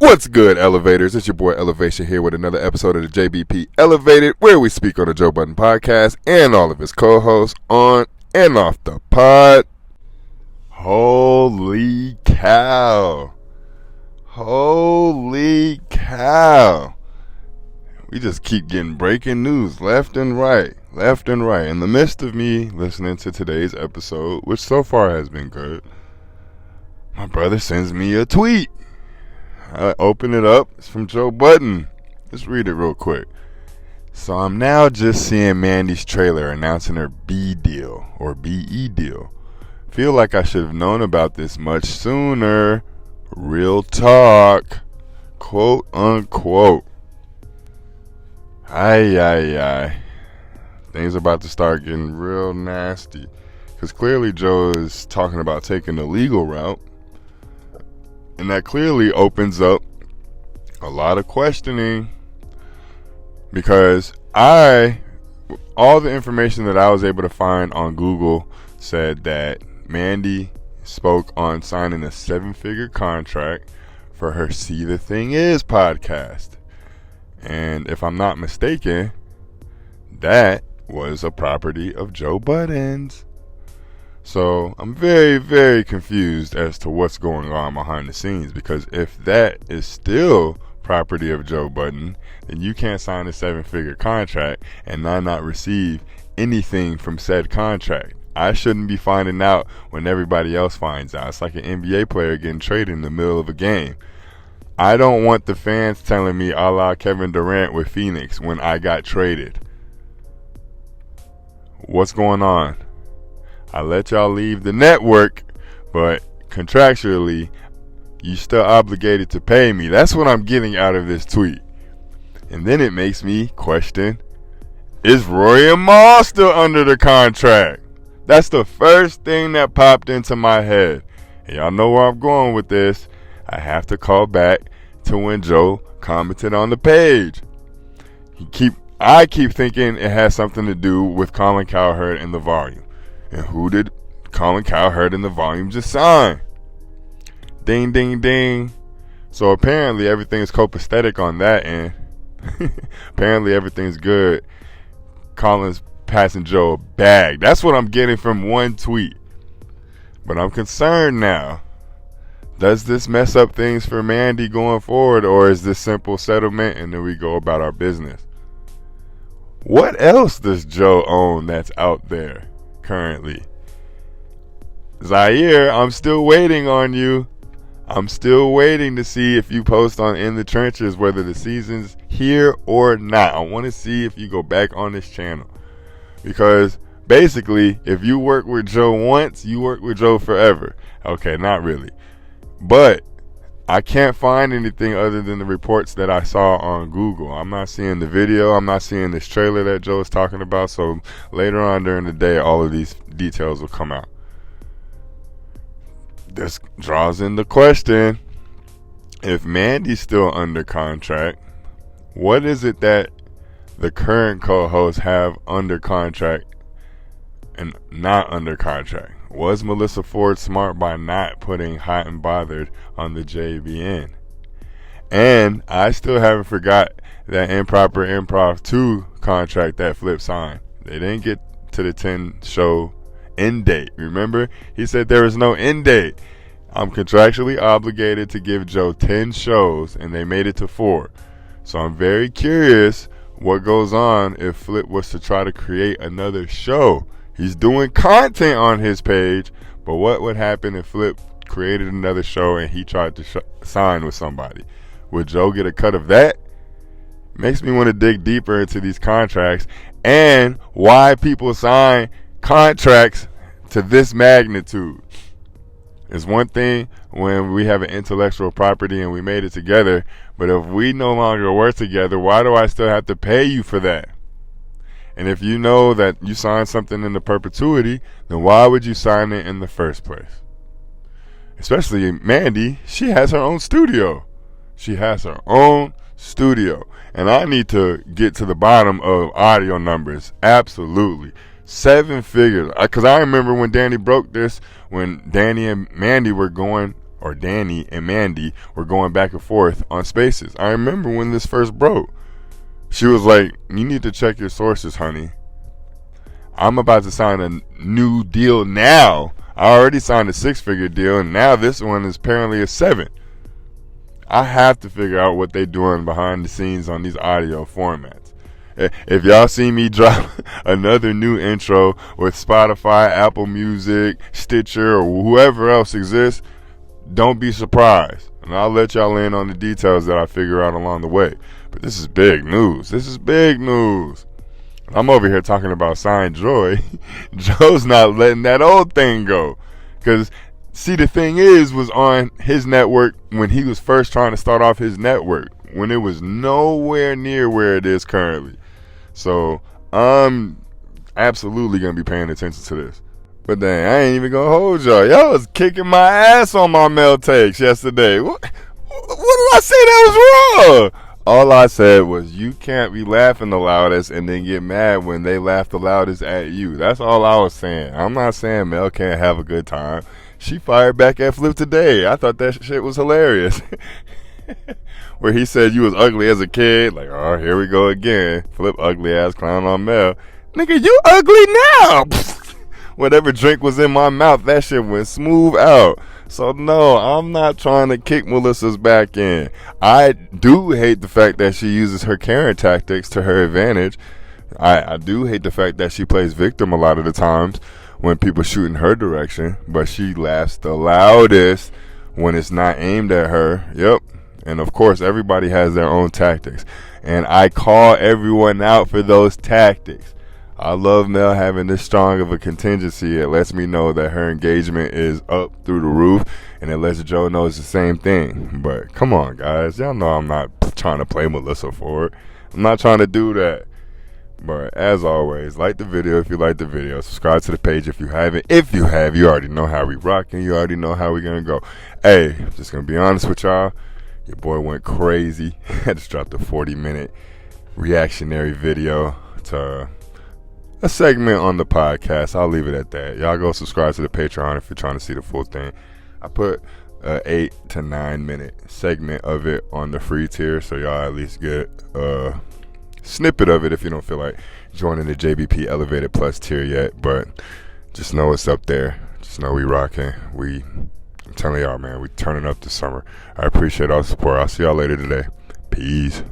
What's good, Elevators? It's your boy Elevation here with another episode of the JBP Elevated, where we speak on the Joe Budden podcast and all of his co-hosts on and off the pod. Holy cow. Holy cow. We just keep getting breaking news left and right. In the midst of me listening to today's episode, which so far has been good, my brother sends me a tweet. I open it up. It's from Joe Budden. Let's read it real quick. So I'm now just seeing Mandi's trailer announcing her B deal or BE deal. Feel like I should have known about this much sooner. Real talk. Quote unquote. Ay. Things about to start getting real nasty. Because clearly Joe is talking about taking the legal route. And that clearly opens up a lot of questioning, because all the information that I was able to find on Google said that Mandi spoke on signing a 7-figure contract for her See the Thing Is podcast. And if I'm not mistaken, that was a property of Joe Budden's. So I'm very, very confused as to what's going on behind the scenes, because if that is still property of Joe Budden, then you can't sign a 7-figure contract and not receive anything from said contract. I shouldn't be finding out when everybody else finds out. It's like an NBA player getting traded in the middle of a game. I don't want the fans telling me a la Kevin Durant with Phoenix when I got traded. What's going on? I let y'all leave the network, but contractually, you still obligated to pay me. That's what I'm getting out of this tweet. And then it makes me question, is Roy and Mal still under the contract? That's the first thing that popped into my head. And y'all know where I'm going with this. I have to call back to when Joe commented on the page. I keep thinking it has something to do with Colin Cowherd and the volume. And who did Colin Cowherd and the volume just sign? Ding, ding, ding. So apparently everything is copacetic on that end. Apparently everything's good. Colin's passing Joe a bag. That's what I'm getting from one tweet. But I'm concerned now. Does this mess up things for Mandi going forward, or is this simple settlement and then we go about our business? What else does Joe own that's out there currently? Zaire, I'm still waiting on you. I'm still waiting to see if you post on In the Trenches whether the season's here or not. I want to see if you go back on this channel. Because basically, if you work with Joe once, you work with Joe forever. Okay, not really. But I can't find anything other than the reports that I saw on Google. I'm not seeing the video. I'm not seeing this trailer that Joe is talking about. So later on during the day, all of these details will come out. This draws in the question, if Mandi's still under contract, what is it that the current co-hosts have under contract and not under contract? Was Melissa Ford smart by not putting Hot and Bothered on the JVN? And I still haven't forgot that Improper Improv 2 contract that Flip signed. They didn't get to the 10-show end date. Remember? He said there was no end date. I'm contractually obligated to give Joe 10 shows, and they made it to 4. So I'm very curious what goes on if Flip was to try to create another show. He's doing content on his page, but what would happen if Flip created another show and he tried to sign with somebody? Would Joe get a cut of that? Makes me want to dig deeper into these contracts and why people sign contracts to this magnitude. It's one thing when we have an intellectual property and we made it together, but if we no longer work together, why do I still have to pay you for that? And if you know that you signed something into perpetuity, then why would you sign it in the first place? Especially Mandi, she has her own studio. And I need to get to the bottom of audio numbers. Absolutely. 7 figures. Because I remember when Danny broke this, when Danny and Mandi were going or Danny and Mandi were going back and forth on Spaces. I remember when this first broke. She was like, you need to check your sources, honey. I'm about to sign a new deal now. I already signed a 6-figure deal, and now this one is apparently a 7. I have to figure out what they're doing behind the scenes on these audio formats. If y'all see me drop another new intro with Spotify, Apple Music, Stitcher, or whoever else exists, don't be surprised. And I'll let y'all in on the details that I figure out along the way. But this is big news. This is big news. I'm over here talking about Sign Joy. Joe's not letting that old thing go. Because, see, the thing was on his network when he was first trying to start off his network, when it was nowhere near where it is currently. So, I'm absolutely going to be paying attention to this. But dang, I ain't even going to hold y'all. Y'all was kicking my ass on my mail takes yesterday. What did I say that was wrong? All I said was, you can't be laughing the loudest and then get mad when they laugh the loudest at you. That's all I was saying. I'm not saying Mel can't have a good time. She fired back at Flip today. I thought that shit was hilarious. Where he said you was ugly as a kid. Like, oh, here we go again. Flip ugly ass clown on Mel. Nigga, you ugly now. Whatever drink was in my mouth, that shit went smooth out. So no, I'm not trying to kick Melissa's back in. I do hate the fact that she uses her Karen tactics to her advantage. I do hate the fact that she plays victim a lot of the times when people shoot in her direction, but she laughs the loudest when it's not aimed at her. Yep. And of course, everybody has their own tactics. And I call everyone out for those tactics. I love Mel having this strong of a contingency. It lets me know that her engagement is up through the roof, and it lets Joe know it's the same thing. But come on, guys. Y'all know I'm not trying to play Melissa for it. I'm not trying to do that. But as always, like the video if you like the video. Subscribe to the page if you haven't. If you have, you already know how we rocking. You already know how we gonna go. Hey, I'm just gonna be honest with y'all. Your boy went crazy. I just dropped a 40-minute reactionary video to a segment on the podcast. I'll leave it at that. Y'all go subscribe to the Patreon if you're trying to see the full thing. I put a 8 to 9 minute segment of it on the free tier, so y'all at least get a snippet of it if you don't feel like joining the JBP Elevated Plus tier yet. But just know it's up there. Just know we rocking. I'm telling y'all, man, we turning up this summer. I appreciate all the support. I'll see y'all later today. Peace.